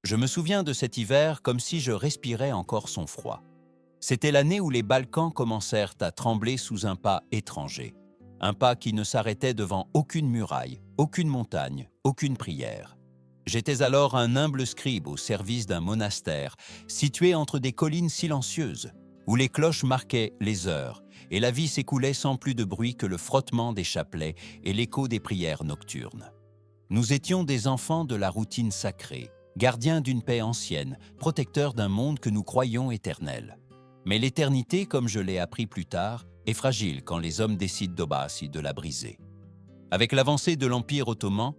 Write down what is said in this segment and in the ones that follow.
Je me souviens de cet hiver comme si je respirais encore son froid. C'était l'année où les Balkans commencèrent à trembler sous un pas étranger. Un pas qui ne s'arrêtait devant aucune muraille, aucune montagne, aucune prière. J'étais alors un humble scribe au service d'un monastère, situé entre des collines silencieuses, où les cloches marquaient les heures, et la vie s'écoulait sans plus de bruit que le frottement des chapelets et l'écho des prières nocturnes. Nous étions des enfants de la routine sacrée, gardiens d'une paix ancienne, protecteurs d'un monde que nous croyions éternel. Mais l'éternité, comme je l'ai appris plus tard, est fragile quand les hommes décident de la briser. Avec l'avancée de l'Empire ottoman,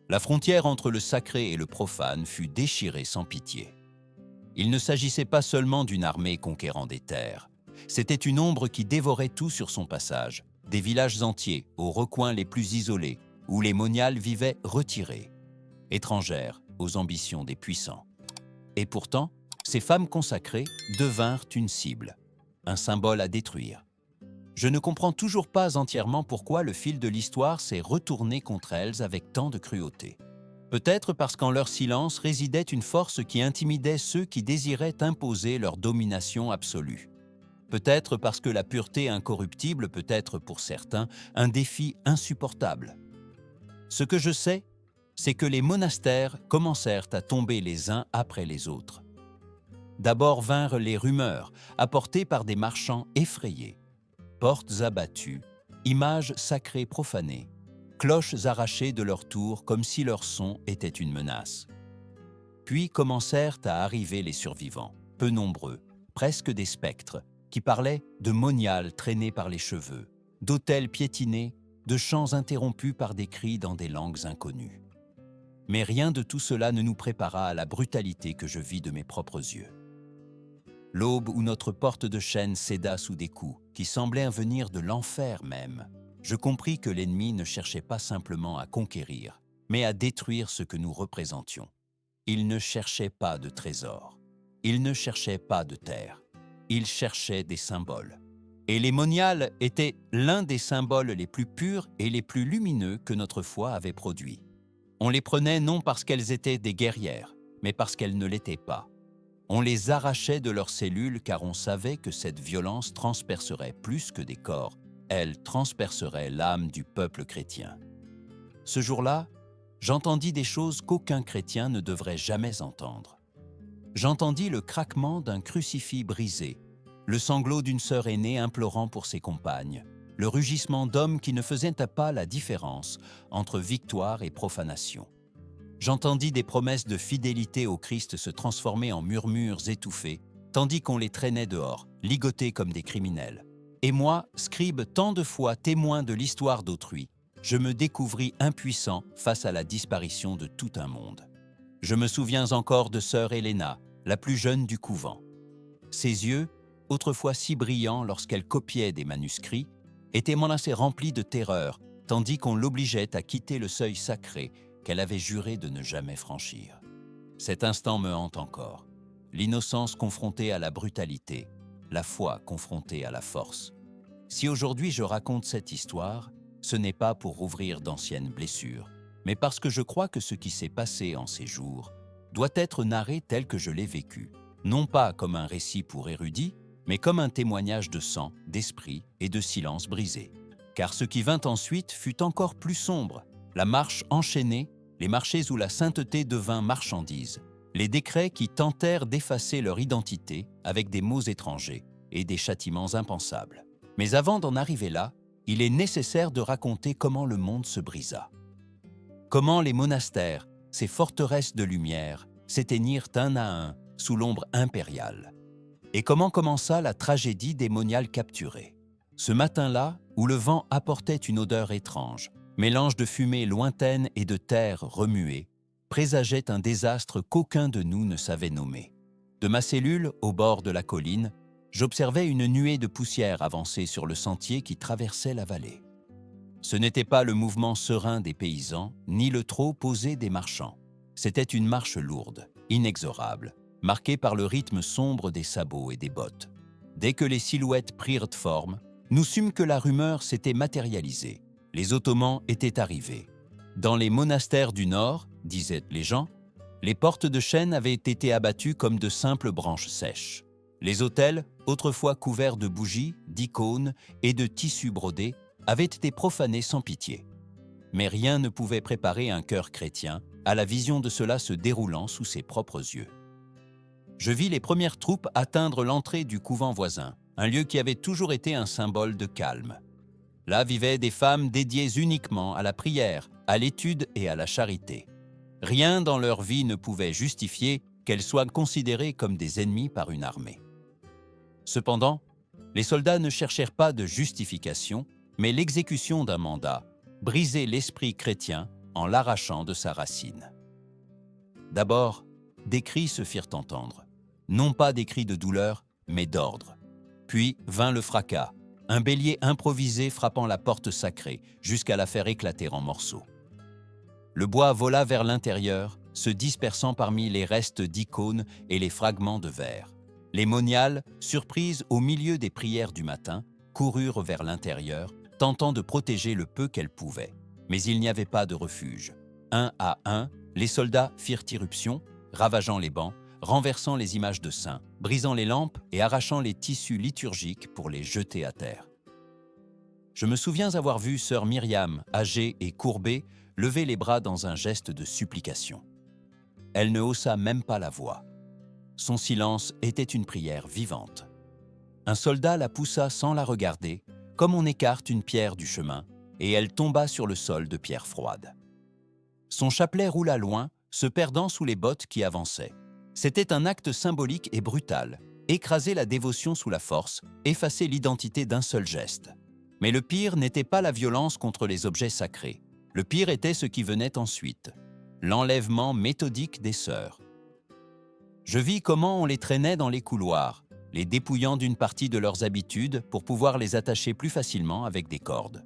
la frontière entre le sacré et le profane fut déchirée sans pitié. Il ne s'agissait pas seulement d'une armée conquérant des terres. C'était une ombre qui dévorait tout sur son passage, des villages entiers, aux recoins les plus isolés, où les moniales vivaient retirées, étrangères aux ambitions des puissants. Et pourtant, ces femmes consacrées devinrent une cible, un symbole à détruire. Je ne comprends toujours pas entièrement pourquoi le fil de l'histoire s'est retourné contre elles avec tant de cruauté. Peut-être parce qu'en leur silence résidait une force qui intimidait ceux qui désiraient imposer leur domination absolue. Peut-être parce que la pureté incorruptible peut être pour certains un défi insupportable. Ce que je sais, c'est que les monastères commencèrent à tomber les uns après les autres. D'abord vinrent les rumeurs, apportées par des marchands effrayés. Portes abattues, images sacrées profanées, cloches arrachées de leur tour comme si leur son était une menace. Puis commencèrent à arriver les survivants, peu nombreux, presque des spectres, qui parlaient de moniales traînées par les cheveux, d'autels piétinés, de chants interrompus par des cris dans des langues inconnues. Mais rien de tout cela ne nous prépara à la brutalité que je vis de mes propres yeux. L'aube où notre porte de chêne céda sous des coups, qui semblaient venir de l'enfer même, je compris que l'ennemi ne cherchait pas simplement à conquérir, mais à détruire ce que nous représentions. Il ne cherchait pas de trésors, il ne cherchait pas de terre, il cherchait des symboles. Et les moniales étaient l'un des symboles les plus purs et les plus lumineux que notre foi avait produits. On les prenait non parce qu'elles étaient des guerrières, mais parce qu'elles ne l'étaient pas. On les arrachait de leurs cellules car on savait que cette violence transpercerait plus que des corps, elle transpercerait l'âme du peuple chrétien. Ce jour-là, j'entendis des choses qu'aucun chrétien ne devrait jamais entendre. J'entendis le craquement d'un crucifix brisé, le sanglot d'une sœur aînée implorant pour ses compagnes, le rugissement d'hommes qui ne faisaient pas la différence entre victoire et profanation. J'entendis des promesses de fidélité au Christ se transformer en murmures étouffés, tandis qu'on les traînait dehors, ligotés comme des criminels. Et moi, scribe tant de fois témoin de l'histoire d'autrui, je me découvris impuissant face à la disparition de tout un monde. Je me souviens encore de sœur Helena, la plus jeune du couvent. Ses yeux, autrefois si brillants lorsqu'elle copiait des manuscrits, étaient menacés remplis de terreur, tandis qu'on l'obligeait à quitter le seuil sacré qu'elle avait juré de ne jamais franchir. Cet instant me hante encore. L'innocence confrontée à la brutalité, la foi confrontée à la force. Si aujourd'hui je raconte cette histoire, ce n'est pas pour rouvrir d'anciennes blessures, mais parce que je crois que ce qui s'est passé en ces jours doit être narré tel que je l'ai vécu, non pas comme un récit pour érudits, mais comme un témoignage de sang, d'esprit et de silence brisé. Car ce qui vint ensuite fut encore plus sombre, la marche enchaînée, les marchés où la sainteté devint marchandise, les décrets qui tentèrent d'effacer leur identité avec des mots étrangers et des châtiments impensables. Mais avant d'en arriver là, il est nécessaire de raconter comment le monde se brisa. Comment les monastères, ces forteresses de lumière, s'éteignirent un à un sous l'ombre impériale. Et comment commença la tragédie des moniales capturées. Ce matin-là, où le vent apportait une odeur étrange, mélange de fumée lointaine et de terre remuée, présageait un désastre qu'aucun de nous ne savait nommer. De ma cellule, au bord de la colline, j'observais une nuée de poussière avancer sur le sentier qui traversait la vallée. Ce n'était pas le mouvement serein des paysans, ni le trot posé des marchands. C'était une marche lourde, inexorable, marquée par le rythme sombre des sabots et des bottes. Dès que les silhouettes prirent forme, nous sûmes que la rumeur s'était matérialisée. Les Ottomans étaient arrivés. Dans les monastères du Nord, disaient les gens, Les portes de chêne avaient été abattues comme de simples branches sèches. Les autels, autrefois couverts de bougies, d'icônes et de tissus brodés, avaient été profanés sans pitié. Mais rien ne pouvait préparer un cœur chrétien à la vision de cela se déroulant sous ses propres yeux. Je vis les premières troupes atteindre l'entrée du couvent voisin, un lieu qui avait toujours été un symbole de calme. Là vivaient des femmes dédiées uniquement à la prière, à l'étude et à la charité. Rien dans leur vie ne pouvait justifier qu'elles soient considérées comme des ennemis par une armée. Cependant, les soldats ne cherchèrent pas de justification, mais l'exécution d'un mandat, briser l'esprit chrétien en l'arrachant de sa racine. D'abord, des cris se firent entendre, non pas des cris de douleur, mais d'ordre. Puis vint le fracas, un bélier improvisé frappant la porte sacrée jusqu'à la faire éclater en morceaux. Le bois vola vers l'intérieur, se dispersant parmi les restes d'icônes et les fragments de verre. Les moniales, surprises au milieu des prières du matin, coururent vers l'intérieur, tentant de protéger le peu qu'elles pouvaient. Mais il n'y avait pas de refuge. Un à un, les soldats firent irruption, ravageant les bancs, renversant les images de saints, brisant les lampes et arrachant les tissus liturgiques pour les jeter à terre. Je me souviens avoir vu sœur Myriam, âgée et courbée, lever les bras dans un geste de supplication. Elle ne haussa même pas la voix. Son silence était une prière vivante. Un soldat la poussa sans la regarder, comme on écarte une pierre du chemin, et elle tomba sur le sol de pierres froides. Son chapelet roula loin, se perdant sous les bottes qui avançaient. C'était un acte symbolique et brutal, écraser la dévotion sous la force, effacer l'identité d'un seul geste. Mais le pire n'était pas la violence contre les objets sacrés. Le pire était ce qui venait ensuite, l'enlèvement méthodique des sœurs. Je vis comment on les traînait dans les couloirs, les dépouillant d'une partie de leurs habitudes pour pouvoir les attacher plus facilement avec des cordes.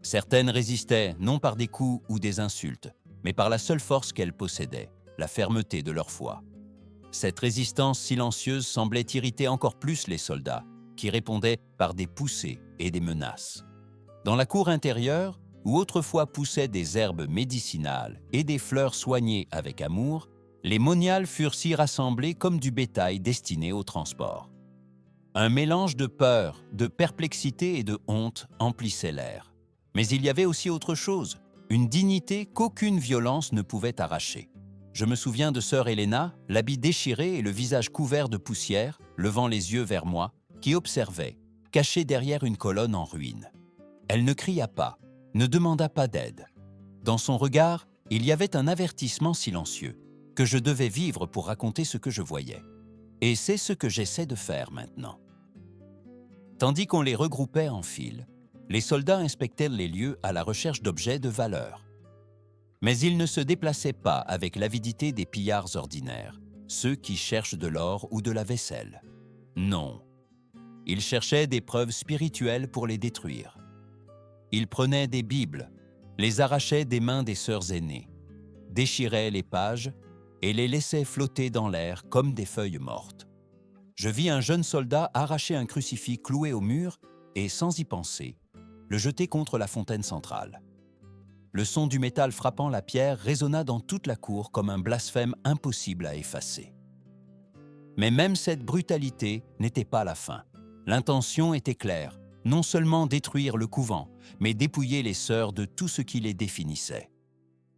Certaines résistaient non par des coups ou des insultes, mais par la seule force qu'elles possédaient, la fermeté de leur foi. Cette résistance silencieuse semblait irriter encore plus les soldats, qui répondaient par des poussées et des menaces. Dans la cour intérieure, où autrefois poussaient des herbes médicinales et des fleurs soignées avec amour, les moniales furent si rassemblées comme du bétail destiné au transport. Un mélange de peur, de perplexité et de honte emplissait l'air. Mais il y avait aussi autre chose, une dignité qu'aucune violence ne pouvait arracher. Je me souviens de sœur Helena, l'habit déchiré et le visage couvert de poussière, levant les yeux vers moi, qui observait, cachée derrière une colonne en ruine. Elle ne cria pas, ne demanda pas d'aide. Dans son regard, il y avait un avertissement silencieux, que je devais vivre pour raconter ce que je voyais. Et c'est ce que j'essaie de faire maintenant. Tandis qu'on les regroupait en file, les soldats inspectaient les lieux à la recherche d'objets de valeur. Mais ils ne se déplaçaient pas avec l'avidité des pillards ordinaires, ceux qui cherchent de l'or ou de la vaisselle. Non. Ils cherchaient des preuves spirituelles pour les détruire. Ils prenaient des Bibles, les arrachaient des mains des sœurs aînées, déchiraient les pages et les laissaient flotter dans l'air comme des feuilles mortes. Je vis un jeune soldat arracher un crucifix cloué au mur et, sans y penser, le jeter contre la fontaine centrale. Le son du métal frappant la pierre résonna dans toute la cour comme un blasphème impossible à effacer. Mais même cette brutalité n'était pas la fin. L'intention était claire, non seulement détruire le couvent, mais dépouiller les sœurs de tout ce qui les définissait.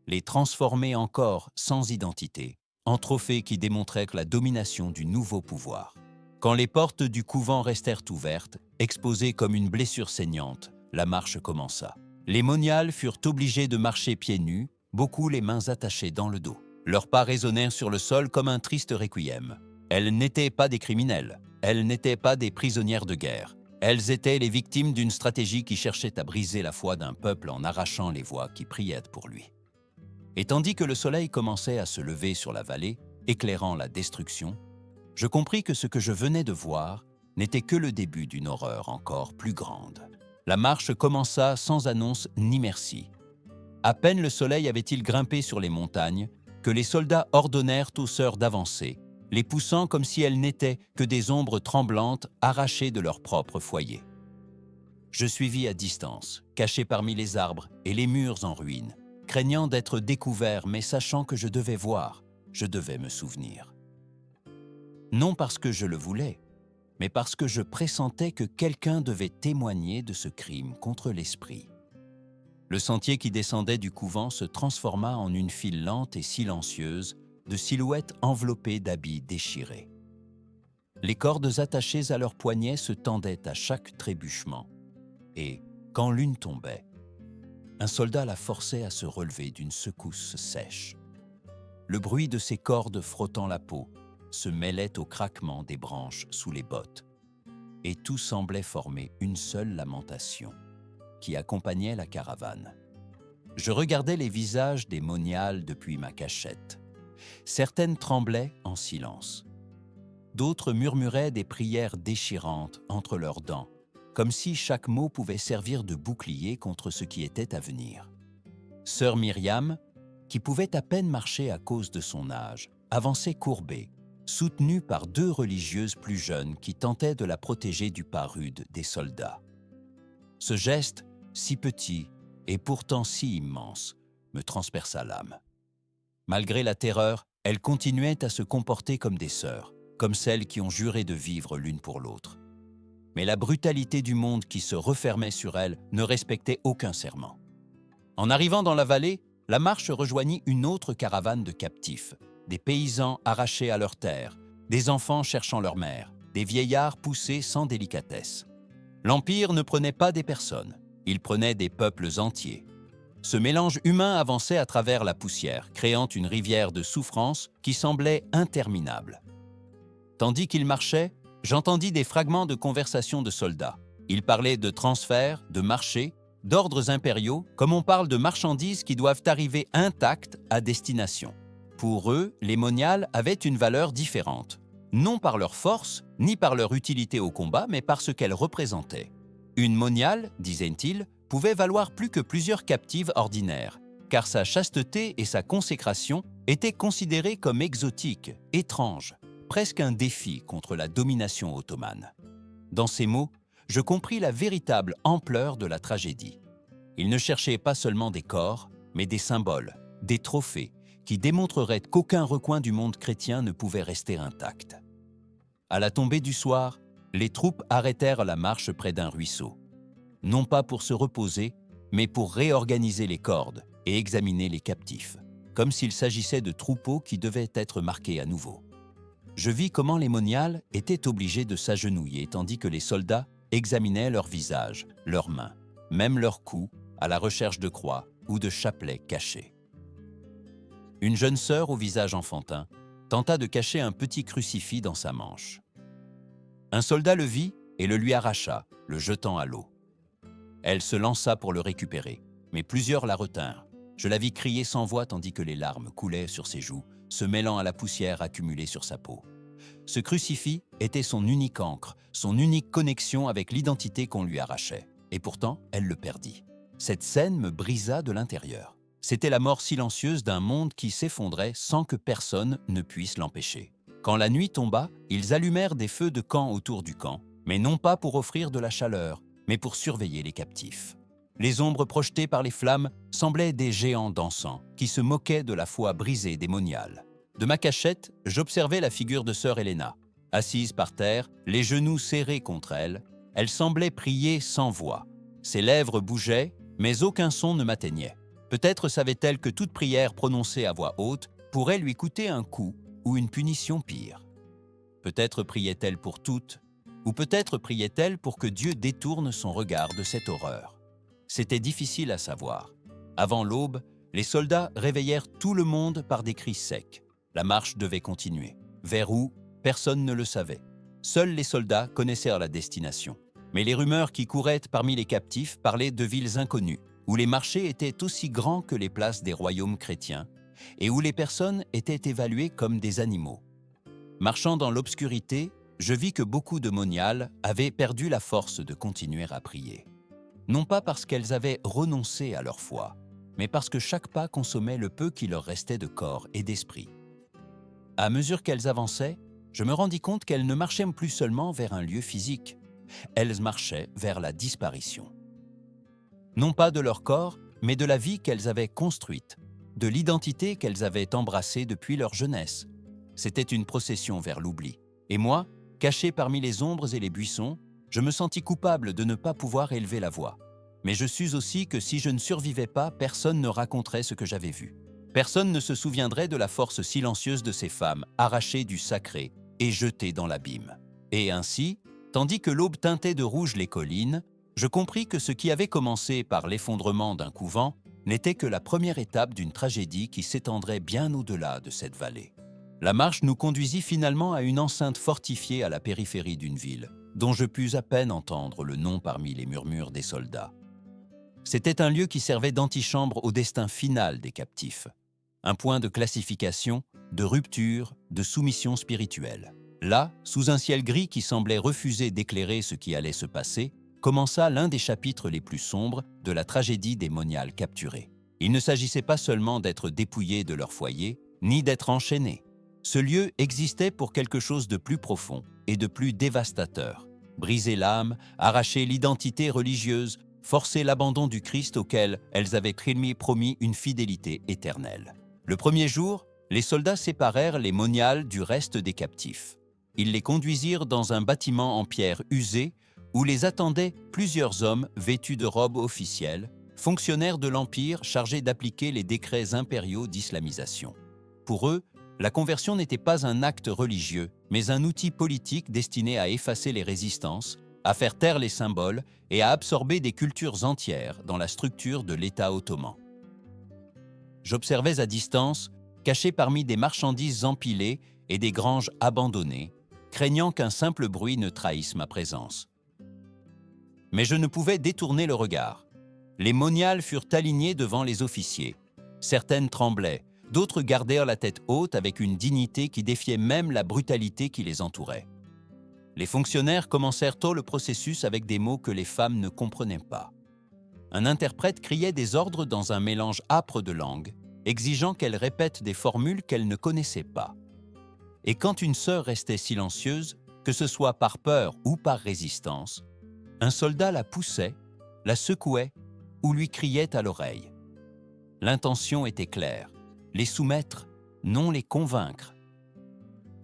Les transformer encore sans identité, en trophées qui démontraient la domination du nouveau pouvoir. Quand les portes du couvent restèrent ouvertes, exposées comme une blessure saignante, la marche commença. Les moniales furent obligées de marcher pieds nus, beaucoup les mains attachées dans le dos. Leurs pas résonnèrent sur le sol comme un triste requiem. Elles n'étaient pas des criminels, elles n'étaient pas des prisonnières de guerre. Elles étaient les victimes d'une stratégie qui cherchait à briser la foi d'un peuple en arrachant les voix qui priaient pour lui. Et tandis que le soleil commençait à se lever sur la vallée, éclairant la destruction, je compris que ce que je venais de voir n'était que le début d'une horreur encore plus grande. La marche commença sans annonce ni merci. À peine le soleil avait-il grimpé sur les montagnes que les soldats ordonnèrent aux sœurs d'avancer, les poussant comme si elles n'étaient que des ombres tremblantes arrachées de leur propre foyer. Je suivis à distance, caché parmi les arbres et les murs en ruine, craignant d'être découvert mais sachant que je devais voir, je devais me souvenir. Non parce que je le voulais, mais parce que je pressentais que quelqu'un devait témoigner de ce crime contre l'esprit. Le sentier qui descendait du couvent se transforma en une file lente et silencieuse de silhouettes enveloppées d'habits déchirés. Les cordes attachées à leurs poignets se tendaient à chaque trébuchement, et, quand l'une tombait, un soldat la forçait à se relever d'une secousse sèche. Le bruit de ses cordes frottant la peau se mêlait au craquement des branches sous les bottes, et tout semblait former une seule lamentation qui accompagnait la caravane. Je regardais les visages des moniales depuis ma cachette. Certaines tremblaient en silence. D'autres murmuraient des prières déchirantes entre leurs dents, comme si chaque mot pouvait servir de bouclier contre ce qui était à venir. Sœur Myriam, qui pouvait à peine marcher à cause de son âge, avançait courbée, soutenue par 2 religieuses plus jeunes qui tentaient de la protéger du pas rude des soldats. Ce geste, si petit et pourtant si immense, me transperça l'âme. Malgré la terreur, elles continuaient à se comporter comme des sœurs, comme celles qui ont juré de vivre l'une pour l'autre. Mais la brutalité du monde qui se refermait sur elles ne respectait aucun serment. En arrivant dans la vallée, la marche rejoignit une autre caravane de captifs, des paysans arrachés à leurs terres, des enfants cherchant leur mère, des vieillards poussés sans délicatesse. L'Empire ne prenait pas des personnes, il prenait des peuples entiers. Ce mélange humain avançait à travers la poussière, créant une rivière de souffrance qui semblait interminable. Tandis qu'il marchait, j'entendis des fragments de conversations de soldats. Ils parlaient de transferts, de marchés, d'ordres impériaux, comme on parle de marchandises qui doivent arriver intactes à destination. Pour eux, les moniales avaient une valeur différente, non par leur force, ni par leur utilité au combat, mais par ce qu'elles représentaient. Une moniale, disaient-ils, pouvait valoir plus que plusieurs captives ordinaires, car sa chasteté et sa consécration étaient considérées comme exotiques, étranges, presque un défi contre la domination ottomane. Dans ces mots, je compris la véritable ampleur de la tragédie. Ils ne cherchaient pas seulement des corps, mais des symboles, des trophées, qui démontreraient qu'aucun recoin du monde chrétien ne pouvait rester intact. À la tombée du soir, les troupes arrêtèrent la marche près d'un ruisseau, non pas pour se reposer, mais pour réorganiser les cordes et examiner les captifs, comme s'il s'agissait de troupeaux qui devaient être marqués à nouveau. Je vis comment les moniales étaient obligés de s'agenouiller tandis que les soldats examinaient leurs visages, leurs mains, même leurs coups, à la recherche de croix ou de chapelets cachés. Une jeune sœur au visage enfantin tenta de cacher un petit crucifix dans sa manche. Un soldat le vit et le lui arracha, le jetant à l'eau. Elle se lança pour le récupérer, mais plusieurs la retinrent. Je la vis crier sans voix tandis que les larmes coulaient sur ses joues, se mêlant à la poussière accumulée sur sa peau. Ce crucifix était son unique ancre, son unique connexion avec l'identité qu'on lui arrachait. Et pourtant, elle le perdit. Cette scène me brisa de l'intérieur. C'était la mort silencieuse d'un monde qui s'effondrait sans que personne ne puisse l'empêcher. Quand la nuit tomba, ils allumèrent des feux de camp autour du camp, mais non pas pour offrir de la chaleur, mais pour surveiller les captifs. Les ombres projetées par les flammes semblaient des géants dansants qui se moquaient de la foi brisée des moniales. De ma cachette, j'observais la figure de sœur Helena. Assise par terre, les genoux serrés contre elle, elle semblait prier sans voix. Ses lèvres bougeaient, mais aucun son ne m'atteignait. Peut-être savait-elle que toute prière prononcée à voix haute pourrait lui coûter un coup ou une punition pire. Peut-être priait-elle pour toutes, ou peut-être priait-elle pour que Dieu détourne son regard de cette horreur. C'était difficile à savoir. Avant l'aube, les soldats réveillèrent tout le monde par des cris secs. La marche devait continuer. Vers où? Personne ne le savait. Seuls les soldats connaissaient la destination. Mais les rumeurs qui couraient parmi les captifs parlaient de villes inconnues, où les marchés étaient aussi grands que les places des royaumes chrétiens, et où les personnes étaient évaluées comme des animaux. Marchant dans l'obscurité, je vis que beaucoup de moniales avaient perdu la force de continuer à prier. Non pas parce qu'elles avaient renoncé à leur foi, mais parce que chaque pas consommait le peu qui leur restait de corps et d'esprit. À mesure qu'elles avançaient, je me rendis compte qu'elles ne marchaient plus seulement vers un lieu physique, elles marchaient vers la disparition. Non pas de leur corps, mais de la vie qu'elles avaient construite, de l'identité qu'elles avaient embrassée depuis leur jeunesse. C'était une procession vers l'oubli. Et moi, caché parmi les ombres et les buissons, je me sentis coupable de ne pas pouvoir élever la voix. Mais je sus aussi que si je ne survivais pas, personne ne raconterait ce que j'avais vu. Personne ne se souviendrait de la force silencieuse de ces femmes, arrachées du sacré et jetées dans l'abîme. Et ainsi, tandis que l'aube teintait de rouge les collines, je compris que ce qui avait commencé par l'effondrement d'un couvent n'était que la première étape d'une tragédie qui s'étendrait bien au-delà de cette vallée. La marche nous conduisit finalement à une enceinte fortifiée à la périphérie d'une ville, dont je pus à peine entendre le nom parmi les murmures des soldats. C'était un lieu qui servait d'antichambre au destin final des captifs, un point de classification, de rupture, de soumission spirituelle. Là, sous un ciel gris qui semblait refuser d'éclairer ce qui allait se passer, commença l'un des chapitres les plus sombres de la tragédie des moniales capturés. Il ne s'agissait pas seulement d'être dépouillés de leur foyer, ni d'être enchaînés. Ce lieu existait pour quelque chose de plus profond et de plus dévastateur. Briser l'âme, arracher l'identité religieuse, forcer l'abandon du Christ auquel elles avaient promis une fidélité éternelle. Le premier jour, les soldats séparèrent les moniales du reste des captifs. Ils les conduisirent dans un bâtiment en pierre usée où les attendaient plusieurs hommes vêtus de robes officielles, fonctionnaires de l'Empire chargés d'appliquer les décrets impériaux d'islamisation. Pour eux, la conversion n'était pas un acte religieux, mais un outil politique destiné à effacer les résistances, à faire taire les symboles et à absorber des cultures entières dans la structure de l'État ottoman. J'observais à distance, caché parmi des marchandises empilées et des granges abandonnées, craignant qu'un simple bruit ne trahisse ma présence. Mais je ne pouvais détourner le regard. Les moniales furent alignées devant les officiers. Certaines tremblaient, d'autres gardèrent la tête haute avec une dignité qui défiait même la brutalité qui les entourait. Les fonctionnaires commencèrent tôt le processus avec des mots que les femmes ne comprenaient pas. Un interprète criait des ordres dans un mélange âpre de langues, exigeant qu'elles répètent des formules qu'elles ne connaissaient pas. Et quand une sœur restait silencieuse, que ce soit par peur ou par résistance, un soldat la poussait, la secouait ou lui criait à l'oreille. L'intention était claire, les soumettre, non les convaincre.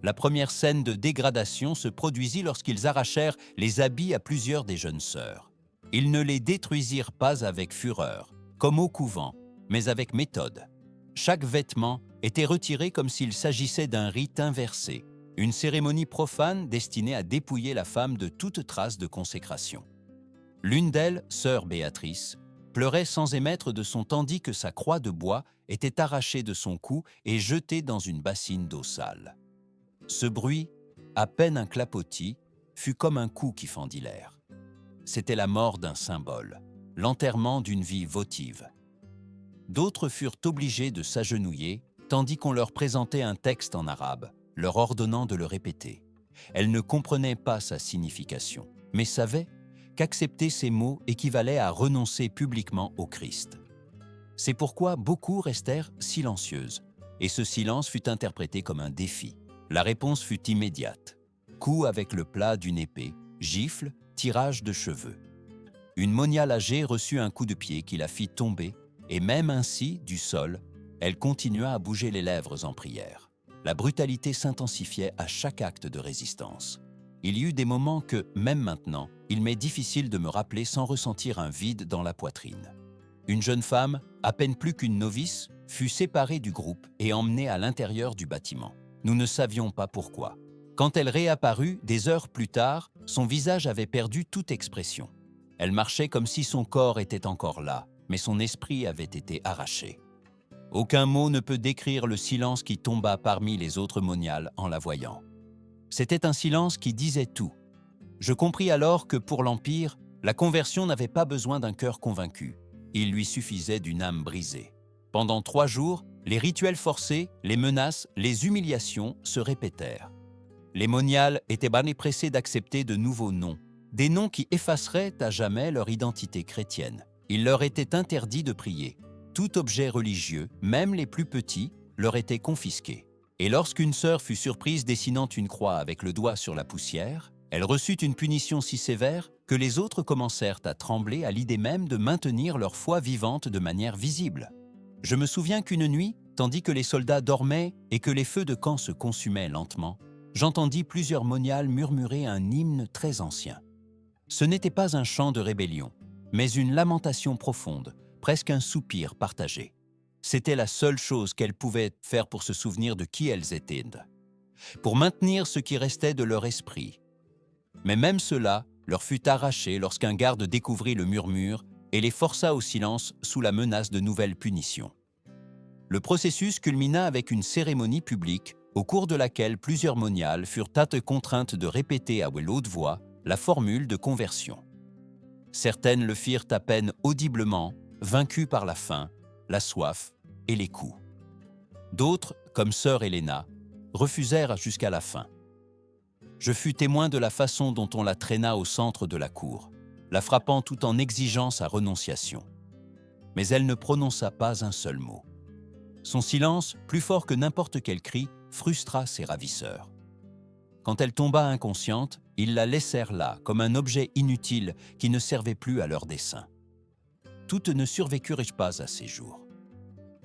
La première scène de dégradation se produisit lorsqu'ils arrachèrent les habits à plusieurs des jeunes sœurs. Ils ne les détruisirent pas avec fureur, comme au couvent, mais avec méthode. Chaque vêtement était retiré comme s'il s'agissait d'un rite inversé, une cérémonie profane destinée à dépouiller la femme de toute trace de consécration. L'une d'elles, sœur Béatrice, pleurait sans émettre de son tandis que sa croix de bois était arrachée de son cou et jetée dans une bassine d'eau sale. Ce bruit, à peine un clapotis, fut comme un coup qui fendit l'air. C'était la mort d'un symbole, l'enterrement d'une vie votive. D'autres furent obligés de s'agenouiller, tandis qu'on leur présentait un texte en arabe, leur ordonnant de le répéter. Elles ne comprenaient pas sa signification, mais savaient qu'accepter ces mots équivalait à renoncer publiquement au Christ. C'est pourquoi beaucoup restèrent silencieuses, et ce silence fut interprété comme un défi. La réponse fut immédiate. Coup avec le plat d'une épée, gifle, tirage de cheveux. Une moniale âgée reçut un coup de pied qui la fit tomber, et même ainsi, du sol, elle continua à bouger les lèvres en prière. La brutalité s'intensifiait à chaque acte de résistance. Il y eut des moments que, même maintenant, il m'est difficile de me rappeler sans ressentir un vide dans la poitrine. Une jeune femme, à peine plus qu'une novice, fut séparée du groupe et emmenée à l'intérieur du bâtiment. Nous ne savions pas pourquoi. Quand elle réapparut, des heures plus tard, son visage avait perdu toute expression. Elle marchait comme si son corps était encore là, mais son esprit avait été arraché. Aucun mot ne peut décrire le silence qui tomba parmi les autres moniales en la voyant. C'était un silence qui disait tout. Je compris alors que pour l'Empire, la conversion n'avait pas besoin d'un cœur convaincu. Il lui suffisait d'une âme brisée. Pendant 3 jours, les rituels forcés, les menaces, les humiliations se répétèrent. Les moniales étaient pressés d'accepter de nouveaux noms, des noms qui effaceraient à jamais leur identité chrétienne. Il leur était interdit de prier. Tout objet religieux, même les plus petits, leur était confisqué. Et lorsqu'une sœur fut surprise dessinant une croix avec le doigt sur la poussière, elle reçut une punition si sévère que les autres commencèrent à trembler à l'idée même de maintenir leur foi vivante de manière visible. Je me souviens qu'une nuit, tandis que les soldats dormaient et que les feux de camp se consumaient lentement, j'entendis plusieurs moniales murmurer un hymne très ancien. Ce n'était pas un chant de rébellion, mais une lamentation profonde, presque un soupir partagé. C'était la seule chose qu'elles pouvaient faire pour se souvenir de qui elles étaient, pour maintenir ce qui restait de leur esprit. Mais même cela leur fut arraché lorsqu'un garde découvrit le murmure et les força au silence sous la menace de nouvelles punitions. Le processus culmina avec une cérémonie publique au cours de laquelle plusieurs moniales furent contraintes de répéter à haute voix la formule de conversion. Certaines le firent à peine audiblement, vaincues par la faim, la soif et les coups. D'autres, comme sœur Helena, refusèrent jusqu'à la fin. Je fus témoin de la façon dont on la traîna au centre de la cour, la frappant tout en exigeant sa renonciation. Mais elle ne prononça pas un seul mot. Son silence, plus fort que n'importe quel cri, frustra ses ravisseurs. Quand elle tomba inconsciente, ils la laissèrent là, comme un objet inutile qui ne servait plus à leur dessein. Toutes ne survécurent pas à ces jours.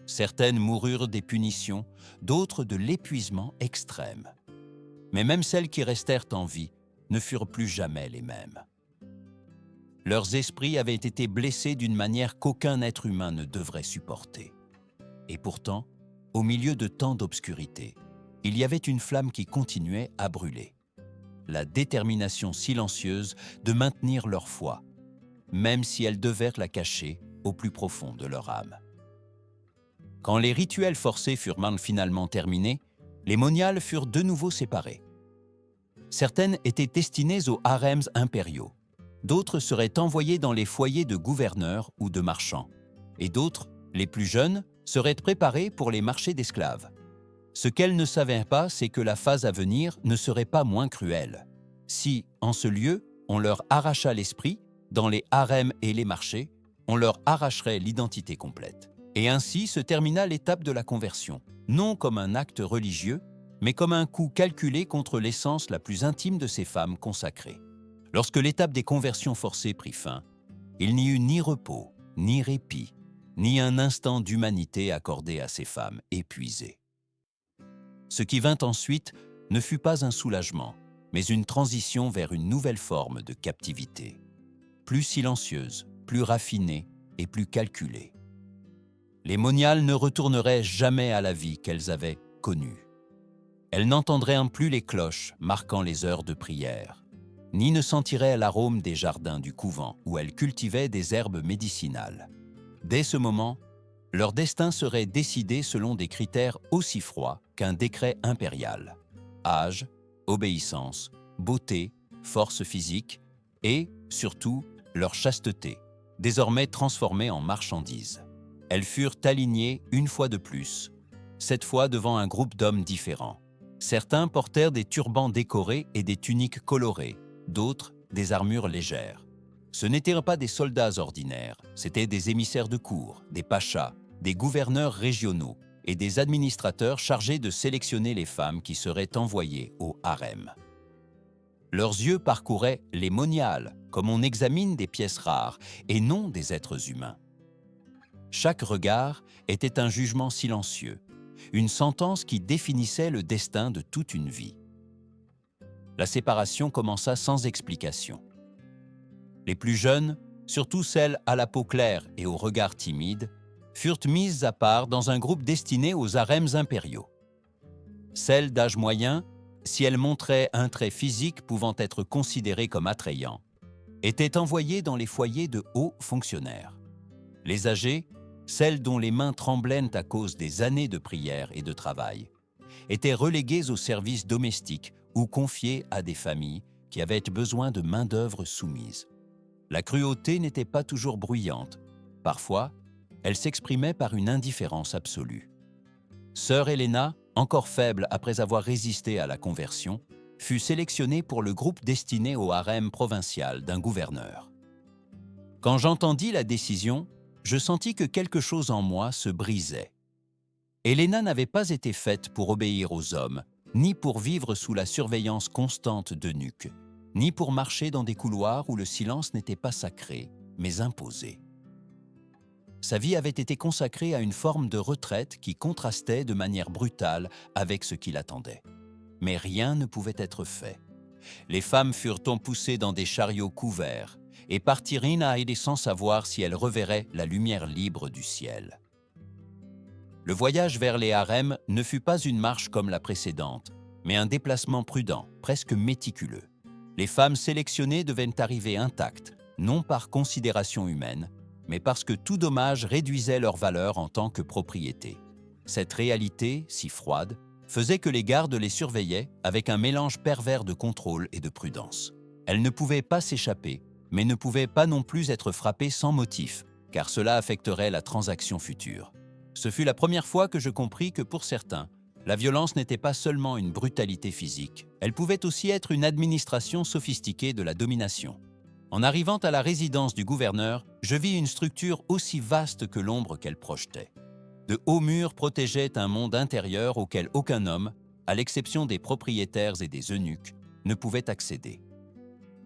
Certaines moururent des punitions, d'autres de l'épuisement extrême. Mais même celles qui restèrent en vie ne furent plus jamais les mêmes. Leurs esprits avaient été blessés d'une manière qu'aucun être humain ne devrait supporter. Et pourtant, au milieu de tant d'obscurité, il y avait une flamme qui continuait à brûler. La détermination silencieuse de maintenir leur foi, même si elles devaient la cacher au plus profond de leur âme. Quand les rituels forcés furent finalement terminés, les moniales furent de nouveau séparées. Certaines étaient destinées aux harems impériaux, d'autres seraient envoyées dans les foyers de gouverneurs ou de marchands, et d'autres, les plus jeunes, seraient préparées pour les marchés d'esclaves. Ce qu'elles ne savaient pas, c'est que la phase à venir ne serait pas moins cruelle. Si, en ce lieu, on leur arracha l'esprit, dans les harems et les marchés, on leur arracherait l'identité complète. Et ainsi se termina l'étape de la conversion, non comme un acte religieux, mais comme un coup calculé contre l'essence la plus intime de ces femmes consacrées. Lorsque l'étape des conversions forcées prit fin, il n'y eut ni repos, ni répit, ni un instant d'humanité accordé à ces femmes épuisées. Ce qui vint ensuite ne fut pas un soulagement, mais une transition vers une nouvelle forme de captivité, plus silencieuse, plus raffinée et plus calculée. Les moniales ne retourneraient jamais à la vie qu'elles avaient connue. Elles n'entendraient plus les cloches marquant les heures de prière, ni ne sentiraient l'arôme des jardins du couvent où elles cultivaient des herbes médicinales. Dès ce moment, leur destin serait décidé selon des critères aussi froids qu'un décret impérial. Âge, obéissance, beauté, force physique et, surtout, leur chasteté, désormais transformée en marchandise. Elles furent alignées une fois de plus, cette fois devant un groupe d'hommes différents. Certains portèrent des turbans décorés et des tuniques colorées, d'autres des armures légères. Ce n'étaient pas des soldats ordinaires, c'étaient des émissaires de cour, des pachas, des gouverneurs régionaux et des administrateurs chargés de sélectionner les femmes qui seraient envoyées au harem. Leurs yeux parcouraient les moniales, comme on examine des pièces rares, et non des êtres humains. Chaque regard était un jugement silencieux, une sentence qui définissait le destin de toute une vie. La séparation commença sans explication. Les plus jeunes, surtout celles à la peau claire et au regard timide, furent mises à part dans un groupe destiné aux harems impériaux. Celles d'âge moyen, si elles montraient un trait physique pouvant être considéré comme attrayant, étaient envoyées dans les foyers de hauts fonctionnaires. Les âgées, celles dont les mains tremblaient à cause des années de prière et de travail, étaient reléguées aux services domestiques ou confiées à des familles qui avaient besoin de main-d'œuvre soumise. La cruauté n'était pas toujours bruyante. Parfois, elle s'exprimait par une indifférence absolue. Sœur Helena, encore faible après avoir résisté à la conversion, fut sélectionnée pour le groupe destiné au harem provincial d'un gouverneur. Quand j'entendis la décision, je sentis que quelque chose en moi se brisait. Helena n'avait pas été faite pour obéir aux hommes, ni pour vivre sous la surveillance constante d'eunuques, ni pour marcher dans des couloirs où le silence n'était pas sacré, mais imposé. Sa vie avait été consacrée à une forme de retraite qui contrastait de manière brutale avec ce qui l'attendait. Mais rien ne pouvait être fait. Les femmes furent poussées dans des chariots couverts et partirent inaïdes sans savoir si elles reverraient la lumière libre du ciel. Le voyage vers les harems ne fut pas une marche comme la précédente, mais un déplacement prudent, presque méticuleux. Les femmes sélectionnées devaient arriver intactes, non par considération humaine, mais parce que tout dommage réduisait leur valeur en tant que propriété. Cette réalité, si froide, faisait que les gardes les surveillaient avec un mélange pervers de contrôle et de prudence. Elles ne pouvaient pas s'échapper, mais ne pouvaient pas non plus être frappées sans motif, car cela affecterait la transaction future. Ce fut la première fois que je compris que pour certains, la violence n'était pas seulement une brutalité physique, elle pouvait aussi être une administration sophistiquée de la domination. En arrivant à la résidence du gouverneur, je vis une structure aussi vaste que l'ombre qu'elle projetait. De hauts murs protégeaient un monde intérieur auquel aucun homme, à l'exception des propriétaires et des eunuques, ne pouvait accéder.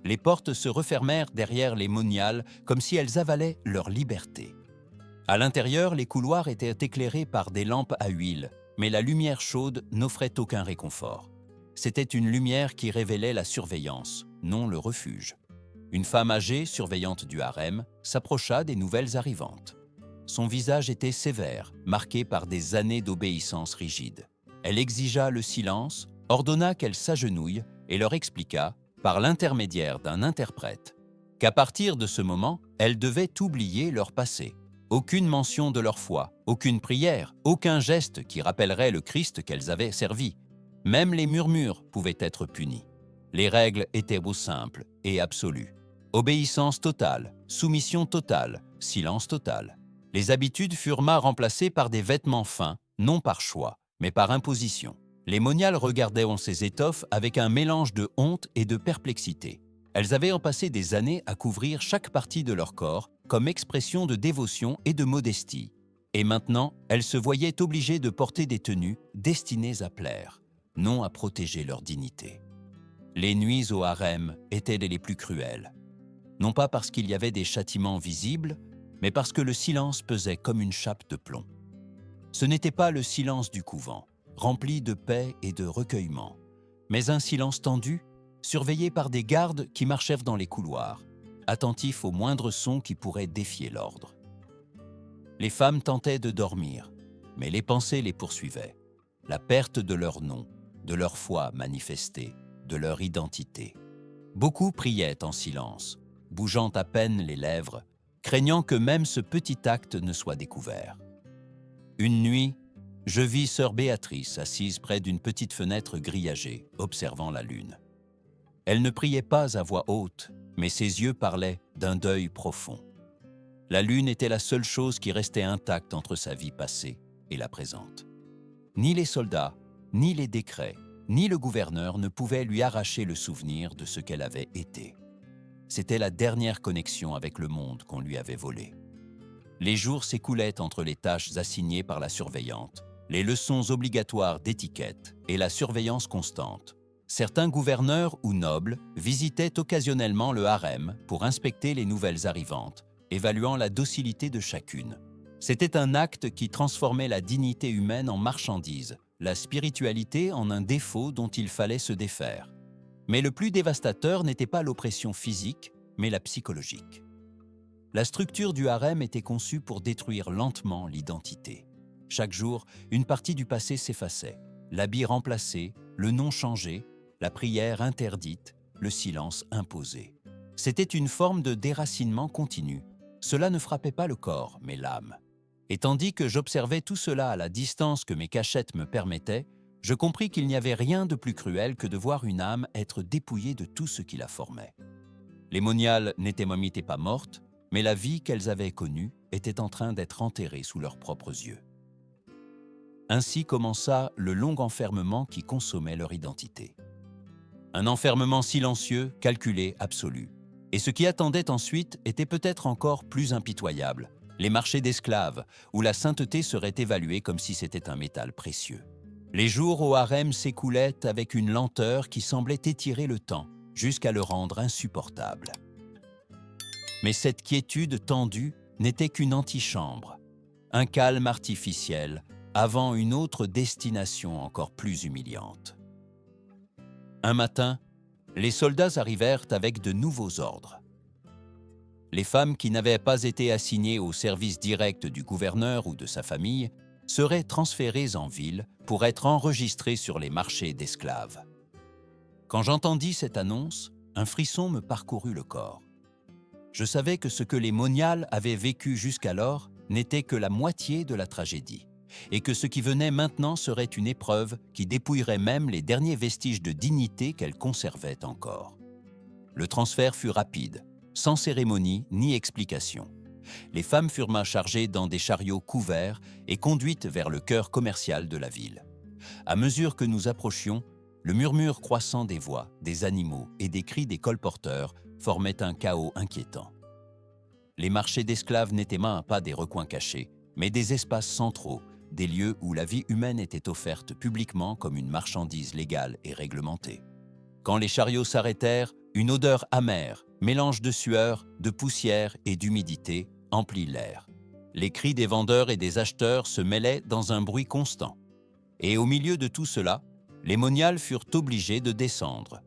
Les portes se refermèrent derrière les moniales comme si elles avalaient leur liberté. À l'intérieur, les couloirs étaient éclairés par des lampes à huile, mais la lumière chaude n'offrait aucun réconfort. C'était une lumière qui révélait la surveillance, non le refuge. Une femme âgée, surveillante du harem, s'approcha des nouvelles arrivantes. Son visage était sévère, marqué par des années d'obéissance rigide. Elle exigea le silence, ordonna qu'elles s'agenouillent et leur expliqua, par l'intermédiaire d'un interprète, qu'à partir de ce moment, elles devaient oublier leur passé. Aucune mention de leur foi, aucune prière, aucun geste qui rappellerait le Christ qu'elles avaient servi. Même les murmures pouvaient être punis. Les règles étaient beaux simples et absolues. Obéissance totale, soumission totale, silence total. Les habitudes furent remplacées par des vêtements fins, non par choix, mais par imposition. Les moniales regardaient ces étoffes avec un mélange de honte et de perplexité. Elles avaient passé des années à couvrir chaque partie de leur corps comme expression de dévotion et de modestie. Et maintenant, elles se voyaient obligées de porter des tenues destinées à plaire, non à protéger leur dignité. Les nuits au harem étaient les plus cruelles. Non pas parce qu'il y avait des châtiments visibles, mais parce que le silence pesait comme une chape de plomb. Ce n'était pas le silence du couvent, rempli de paix et de recueillement, mais un silence tendu, surveillé par des gardes qui marchèrent dans les couloirs, attentifs aux moindres sons qui pourraient défier l'ordre. Les femmes tentaient de dormir, mais les pensées les poursuivaient. La perte de leur nom, de leur foi manifestée, de leur identité. Beaucoup priaient en silence, bougeant à peine les lèvres, craignant que même ce petit acte ne soit découvert. Une nuit, je vis sœur Béatrice assise près d'une petite fenêtre grillagée, observant la lune. Elle ne priait pas à voix haute, mais ses yeux parlaient d'un deuil profond. La lune était la seule chose qui restait intacte entre sa vie passée et la présente. Ni les soldats, ni les décrets, ni le gouverneur ne pouvaient lui arracher le souvenir de ce qu'elle avait été. C'était la dernière connexion avec le monde qu'on lui avait volé. Les jours s'écoulaient entre les tâches assignées par la surveillante, les leçons obligatoires d'étiquette et la surveillance constante. Certains gouverneurs ou nobles visitaient occasionnellement le harem pour inspecter les nouvelles arrivantes, évaluant la docilité de chacune. C'était un acte qui transformait la dignité humaine en marchandise, la spiritualité en un défaut dont il fallait se défaire. Mais le plus dévastateur n'était pas l'oppression physique, mais la psychologique. La structure du harem était conçue pour détruire lentement l'identité. Chaque jour, une partie du passé s'effaçait, l'habit remplacé, le nom changé, la prière interdite, le silence imposé. C'était une forme de déracinement continu. Cela ne frappait pas le corps, mais l'âme. Et tandis que j'observais tout cela à la distance que mes cachettes me permettaient, je compris qu'il n'y avait rien de plus cruel que de voir une âme être dépouillée de tout ce qui la formait. Les moniales n'étaient pas mortes, mais la vie qu'elles avaient connue était en train d'être enterrée sous leurs propres yeux. Ainsi commença le long enfermement qui consommait leur identité. Un enfermement silencieux, calculé, absolu. Et ce qui attendait ensuite était peut-être encore plus impitoyable, les marchés d'esclaves, où la sainteté serait évaluée comme si c'était un métal précieux. Les jours au harem s'écoulaient avec une lenteur qui semblait étirer le temps, jusqu'à le rendre insupportable. Mais cette quiétude tendue n'était qu'une antichambre, un calme artificiel avant une autre destination encore plus humiliante. Un matin, les soldats arrivèrent avec de nouveaux ordres. Les femmes qui n'avaient pas été assignées au service direct du gouverneur ou de sa famille seraient transférées en ville pour être enregistrées sur les marchés d'esclaves. Quand j'entendis cette annonce, un frisson me parcourut le corps. Je savais que ce que les moniales avaient vécu jusqu'alors n'était que la moitié de la tragédie, et que ce qui venait maintenant serait une épreuve qui dépouillerait même les derniers vestiges de dignité qu'elles conservaient encore. Le transfert fut rapide, sans cérémonie ni explication. Les femmes furent chargées dans des chariots couverts et conduites vers le cœur commercial de la ville. À mesure que nous approchions, le murmure croissant des voix, des animaux et des cris des colporteurs formait un chaos inquiétant. Les marchés d'esclaves n'étaient pas des recoins cachés, mais des espaces centraux, des lieux où la vie humaine était offerte publiquement comme une marchandise légale et réglementée. Quand les chariots s'arrêtèrent, une odeur amère, mélange de sueur, de poussière et d'humidité, emplit l'air. Les cris des vendeurs et des acheteurs se mêlaient dans un bruit constant. Et au milieu de tout cela, les moniales furent obligés de descendre.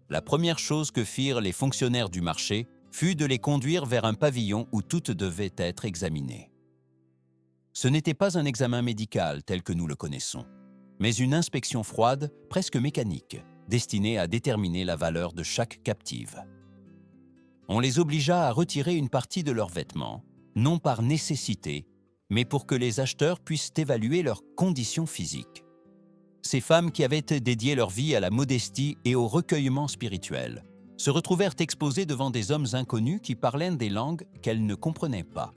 La première chose que firent les fonctionnaires du marché fut de les conduire vers un pavillon où toutes devaient être examinées. Ce n'était pas un examen médical tel que nous le connaissons, mais une inspection froide, presque mécanique, destinée à déterminer la valeur de chaque captive. On les obligea à retirer une partie de leurs vêtements, non par nécessité, mais pour que les acheteurs puissent évaluer leurs conditions physiques. Ces femmes qui avaient dédié leur vie à la modestie et au recueillement spirituel se retrouvèrent exposées devant des hommes inconnus qui parlaient des langues qu'elles ne comprenaient pas.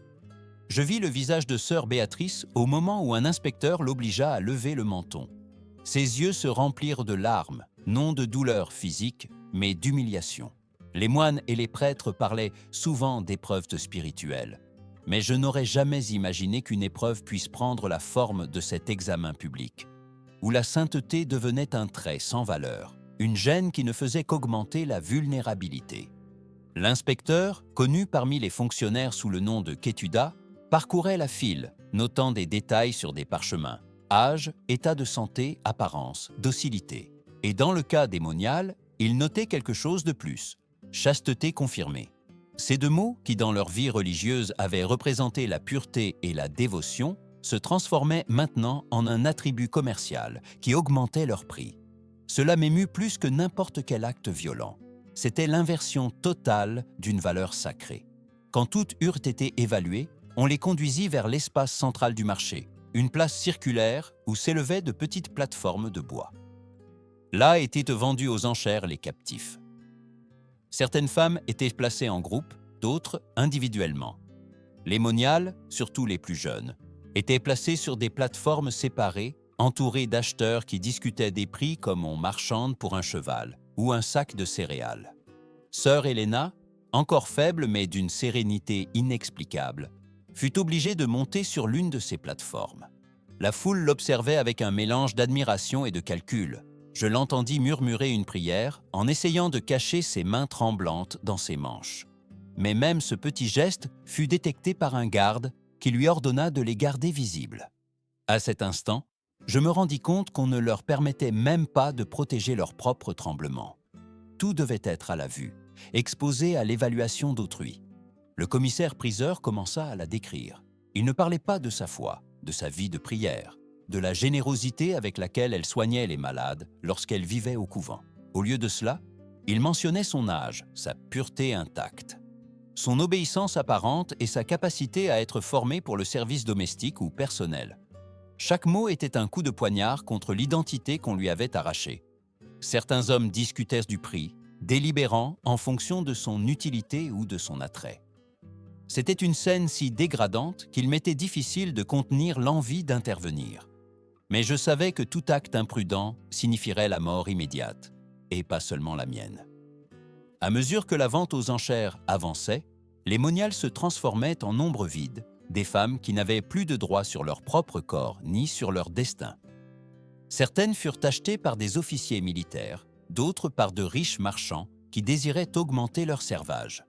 Je vis le visage de sœur Béatrice au moment où un inspecteur l'obligea à lever le menton. Ses yeux se remplirent de larmes, non de douleur physique, mais d'humiliation. Les moines et les prêtres parlaient souvent d'épreuves spirituelles, mais je n'aurais jamais imaginé qu'une épreuve puisse prendre la forme de cet examen public, où la sainteté devenait un trait sans valeur, une gêne qui ne faisait qu'augmenter la vulnérabilité. L'inspecteur, connu parmi les fonctionnaires sous le nom de Kétuda, parcourait la file, notant des détails sur des parchemins, âge, état de santé, apparence, docilité. Et dans le cas des moniales, il notait quelque chose de plus, chasteté confirmée. Ces deux mots, qui dans leur vie religieuse avaient représenté la pureté et la dévotion, se transformaient maintenant en un attribut commercial qui augmentait leur prix. Cela m'émut plus que n'importe quel acte violent. C'était l'inversion totale d'une valeur sacrée. Quand toutes eurent été évaluées, on les conduisit vers l'espace central du marché, une place circulaire où s'élevaient de petites plateformes de bois. Là étaient vendus aux enchères les captifs. Certaines femmes étaient placées en groupe, d'autres individuellement. Les moniales, surtout les plus jeunes, étaient placées sur des plateformes séparées, entourées d'acheteurs qui discutaient des prix comme on marchande pour un cheval ou un sac de céréales. Sœur Helena, encore faible mais d'une sérénité inexplicable, fut obligée de monter sur l'une de ces plateformes. La foule l'observait avec un mélange d'admiration et de calcul. Je l'entendis murmurer une prière en essayant de cacher ses mains tremblantes dans ses manches. Mais même ce petit geste fut détecté par un garde qui lui ordonna de les garder visibles. À cet instant, je me rendis compte qu'on ne leur permettait même pas de protéger leur propre tremblement. Tout devait être à la vue, exposé à l'évaluation d'autrui. Le commissaire-priseur commença à la décrire. Il ne parlait pas de sa foi, de sa vie de prière, de la générosité avec laquelle elle soignait les malades lorsqu'elle vivait au couvent. Au lieu de cela, il mentionnait son âge, sa pureté intacte, son obéissance apparente et sa capacité à être formée pour le service domestique ou personnel. Chaque mot était un coup de poignard contre l'identité qu'on lui avait arrachée. Certains hommes discutaient du prix, délibérant en fonction de son utilité ou de son attrait. C'était une scène si dégradante qu'il m'était difficile de contenir l'envie d'intervenir. Mais je savais que tout acte imprudent signifierait la mort immédiate, et pas seulement la mienne. À mesure que la vente aux enchères avançait, les moniales se transformaient en ombres vides, des femmes qui n'avaient plus de droit sur leur propre corps ni sur leur destin. Certaines furent achetées par des officiers militaires, d'autres par de riches marchands qui désiraient augmenter leur servage.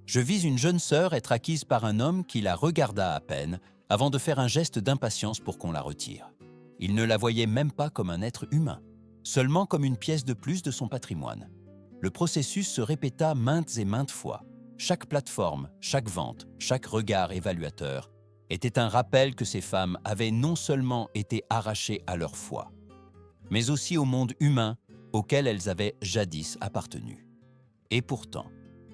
Je vis une jeune sœur être acquise par un homme qui la regarda à peine avant de faire un geste d'impatience pour qu'on la retire. Il ne la voyait même pas comme un être humain, seulement comme une pièce de plus de son patrimoine. Le processus se répéta maintes et maintes fois. Chaque plateforme, chaque vente, chaque regard évaluateur était un rappel que ces femmes avaient non seulement été arrachées à leur foi, mais aussi au monde humain auquel elles avaient jadis appartenu. Et pourtant,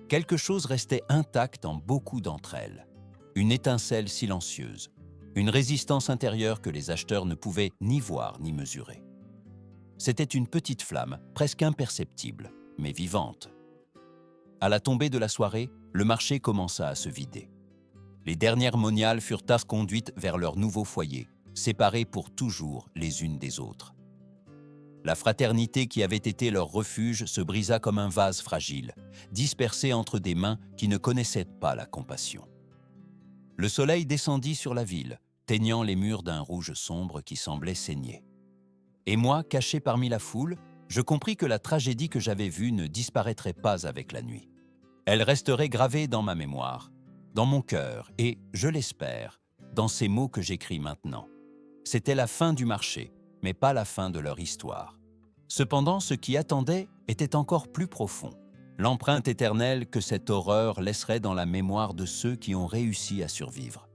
quelque chose restait intact en beaucoup d'entre elles. Une étincelle silencieuse, une résistance intérieure que les acheteurs ne pouvaient ni voir ni mesurer. C'était une petite flamme, presque imperceptible, mais vivante. À la tombée de la soirée, le marché commença à se vider. Les dernières moniales furent conduites vers leur nouveau foyer, séparées pour toujours les unes des autres. La fraternité qui avait été leur refuge se brisa comme un vase fragile, dispersé entre des mains qui ne connaissaient pas la compassion. Le soleil descendit sur la ville, teignant les murs d'un rouge sombre qui semblait saigner. Et moi, caché parmi la foule, je compris que la tragédie que j'avais vue ne disparaîtrait pas avec la nuit. Elle resterait gravée dans ma mémoire, dans mon cœur et, je l'espère, dans ces mots que j'écris maintenant. C'était la fin du marché, mais pas la fin de leur histoire. Cependant, ce qui attendait était encore plus profond. L'empreinte éternelle que cette horreur laisserait dans la mémoire de ceux qui ont réussi à survivre.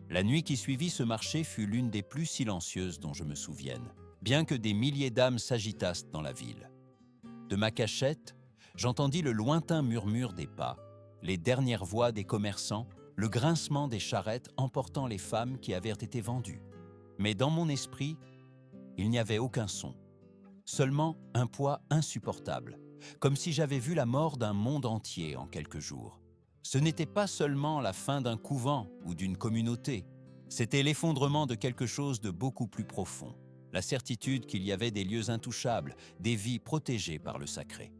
La nuit qui suivit ce marché fut l'une des plus silencieuses dont je me souvienne, bien que des milliers d'âmes s'agitassent dans la ville. De ma cachette, j'entendis le lointain murmure des pas, les dernières voix des commerçants, le grincement des charrettes emportant les femmes qui avaient été vendues. Mais dans mon esprit, il n'y avait aucun son, seulement un poids insupportable, comme si j'avais vu la mort d'un monde entier en quelques jours. Ce n'était pas seulement la fin d'un couvent ou d'une communauté, c'était l'effondrement de quelque chose de beaucoup plus profond, la certitude qu'il y avait des lieux intouchables, des vies protégées par le sacré.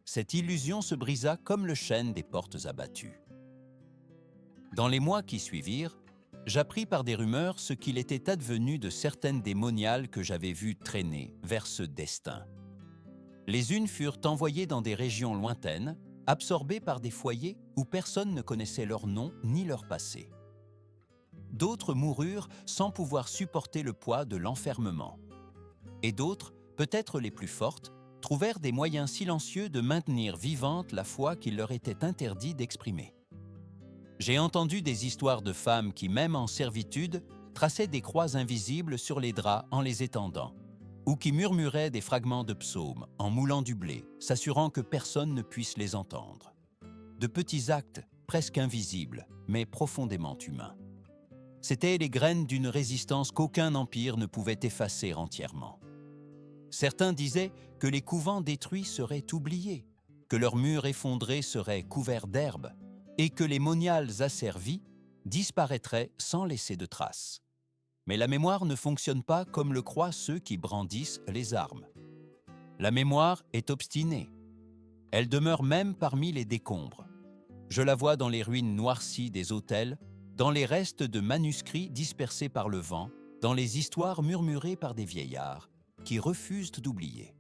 Cette illusion se brisa comme le chêne des portes abattues. Dans les mois qui suivirent, j'appris par des rumeurs ce qu'il était advenu de certaines des moniales que j'avais vues traîner vers ce destin. Les unes furent envoyées dans des régions lointaines, absorbées par des foyers où personne ne connaissait leur nom ni leur passé. D'autres moururent sans pouvoir supporter le poids de l'enfermement. Et d'autres, peut-être les plus fortes, trouvèrent des moyens silencieux de maintenir vivante la foi qu'il leur était interdit d'exprimer. J'ai entendu des histoires de femmes qui, même en servitude, traçaient des croix invisibles sur les draps en les étendant, ou qui murmuraient des fragments de psaumes en moulant du blé, s'assurant que personne ne puisse les entendre. De petits actes, presque invisibles, mais profondément humains. C'étaient les graines d'une résistance qu'aucun empire ne pouvait effacer entièrement. Certains disaient que les couvents détruits seraient oubliés, que leurs murs effondrés seraient couverts d'herbe, et que les moniales asservies disparaîtraient sans laisser de traces. Mais la mémoire ne fonctionne pas comme le croient ceux qui brandissent les armes. La mémoire est obstinée. Elle demeure même parmi les décombres. Je la vois dans les ruines noircies des autels, dans les restes de manuscrits dispersés par le vent, dans les histoires murmurées par des vieillards qui refusent d'oublier.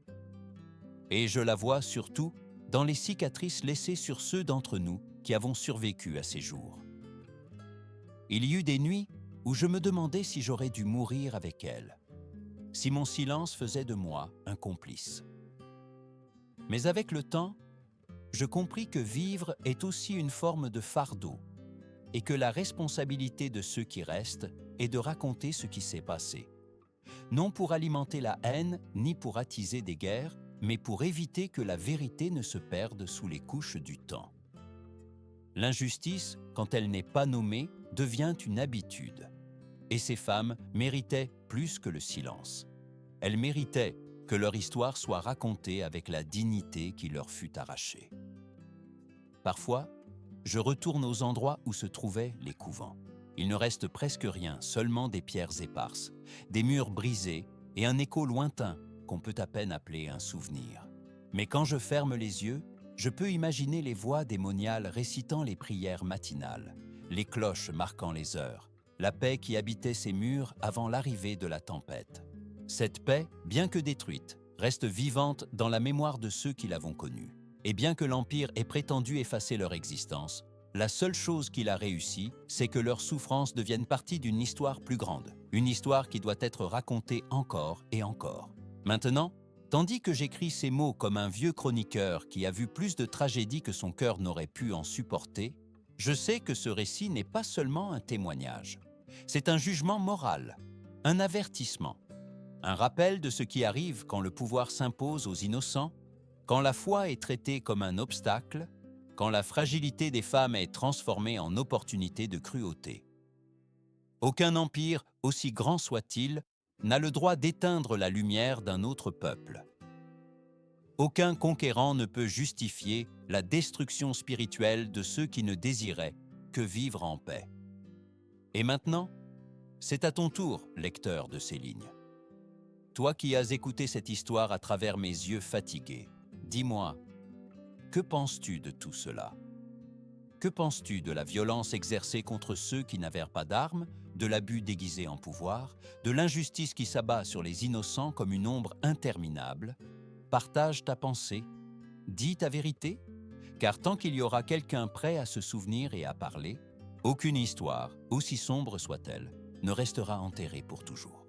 Et je la vois surtout dans les cicatrices laissées sur ceux d'entre nous qui avons survécu à ces jours. Il y eut des nuits où je me demandais si j'aurais dû mourir avec elle, si mon silence faisait de moi un complice. Mais avec le temps, je compris que vivre est aussi une forme de fardeau et que la responsabilité de ceux qui restent est de raconter ce qui s'est passé. Non pour alimenter la haine ni pour attiser des guerres, mais pour éviter que la vérité ne se perde sous les couches du temps. L'injustice, quand elle n'est pas nommée, devient une habitude. Et ces femmes méritaient plus que le silence. Elles méritaient que leur histoire soit racontée avec la dignité qui leur fut arrachée. Parfois, je retourne aux endroits où se trouvaient les couvents. Il ne reste presque rien, seulement des pierres éparses, des murs brisés et un écho lointain qu'on peut à peine appeler un souvenir. Mais quand je ferme les yeux, je peux imaginer les voix des moniales récitant les prières matinales, les cloches marquant les heures, la paix qui habitait ces murs avant l'arrivée de la tempête. Cette paix, bien que détruite, reste vivante dans la mémoire de ceux qui l'avons connue. Et bien que l'Empire ait prétendu effacer leur existence, la seule chose qu'il a réussi, c'est que leurs souffrances deviennent partie d'une histoire plus grande, une histoire qui doit être racontée encore et encore. Maintenant, tandis que j'écris ces mots comme un vieux chroniqueur qui a vu plus de tragédies que son cœur n'aurait pu en supporter, je sais que ce récit n'est pas seulement un témoignage. C'est un jugement moral, un avertissement, un rappel de ce qui arrive quand le pouvoir s'impose aux innocents, quand la foi est traitée comme un obstacle, quand la fragilité des femmes est transformée en opportunité de cruauté. Aucun empire, aussi grand soit-il, n'a le droit d'éteindre la lumière d'un autre peuple. Aucun conquérant ne peut justifier la destruction spirituelle de ceux qui ne désiraient que vivre en paix. Et maintenant, c'est à ton tour, lecteur de ces lignes. Toi qui as écouté cette histoire à travers mes yeux fatigués, dis-moi, que penses-tu de tout cela? Que penses-tu de la violence exercée contre ceux qui n'avaient pas d'armes, de l'abus déguisé en pouvoir, de l'injustice qui s'abat sur les innocents comme une ombre interminable? Partage ta pensée, dis ta vérité, car tant qu'il y aura quelqu'un prêt à se souvenir et à parler, aucune histoire, aussi sombre soit-elle, ne restera enterrée pour toujours.